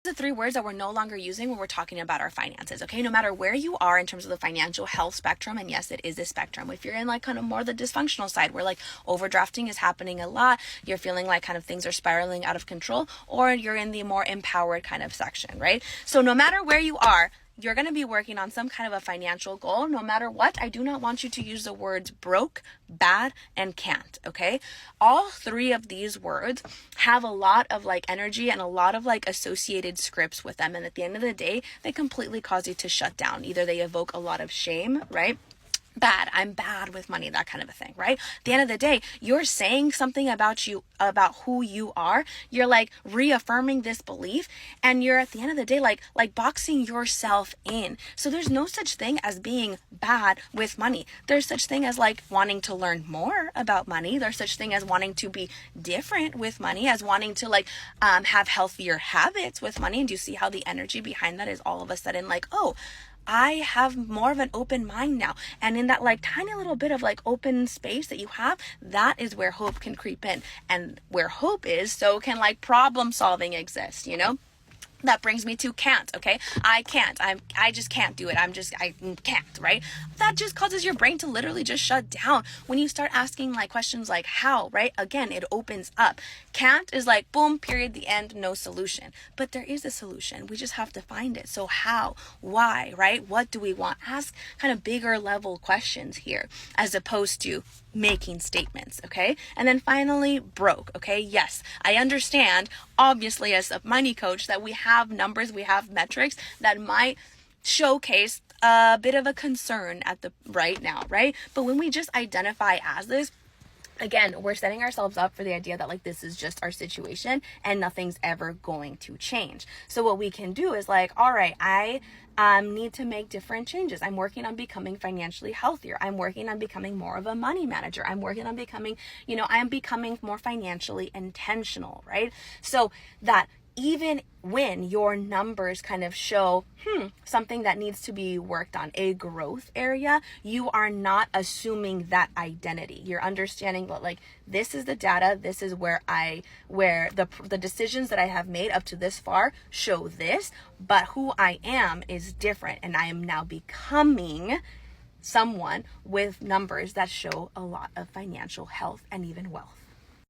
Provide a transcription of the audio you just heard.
the 3 words that we're no longer using when we're talking about our finances, okay? No matter where you are in terms of the financial health spectrum, and yes, it is a spectrum. If you're in like kind of more the dysfunctional side where like overdrafting is happening a lot, you're feeling like kind of things are spiraling out of control, or you're in the more empowered kind of section, right? So no matter where you are, you're going to be working on some kind of a financial goal. No matter what, I do not want you to use the words broke, bad, and can't, okay? All 3 of these words have a lot of like energy and a lot of like associated scripts with them. And at the end of the day, they completely cause you to shut down. Either they evoke a lot of shame, right? Bad, I'm bad with money, that kind of a thing, right? At the end of the day, you're saying something about you, about who you are. You're like reaffirming this belief, and you're at the end of the day like boxing yourself in. So there's no such thing as being bad with money. There's such thing as like wanting to learn more about money. There's such thing as wanting to be different with money, as wanting to like have healthier habits with money. And do you see how the energy behind that is all of a sudden like, oh, I have more of an open mind now. And in that like tiny little bit of like open space that you have, that is where hope can creep in. And where hope is, so can like problem solving exist, you know? That brings me to can't, okay? I can't. I just can't do it. I can't, right? That just causes your brain to literally just shut down. When you start asking like questions like how, right? Again, it opens up. Can't is like boom, period, the end, no solution. But there is a solution. We just have to find it. So how, why, right? What do we want? Ask kind of bigger level questions here as opposed to making statements, okay? And then finally, broke, okay? Yes, I understand, obviously, as a money coach, that we have numbers, we have metrics that might showcase a bit of a concern at the right now, right? But when we just identify as this, again, we're setting ourselves up for the idea that like this is just our situation and nothing's ever going to change. So what we can do is like, all right, I need to make different changes. I'm working on becoming financially healthier. I'm working on becoming more of a money manager. I'm working on becoming, I am becoming more financially intentional, right? So that even when your numbers kind of show something that needs to be worked on, a growth area, you are not assuming that identity. You're understanding that like this is the data, this is where the decisions that I have made up to this far show this, but who I am is different, and I am now becoming someone with numbers that show a lot of financial health and even wealth.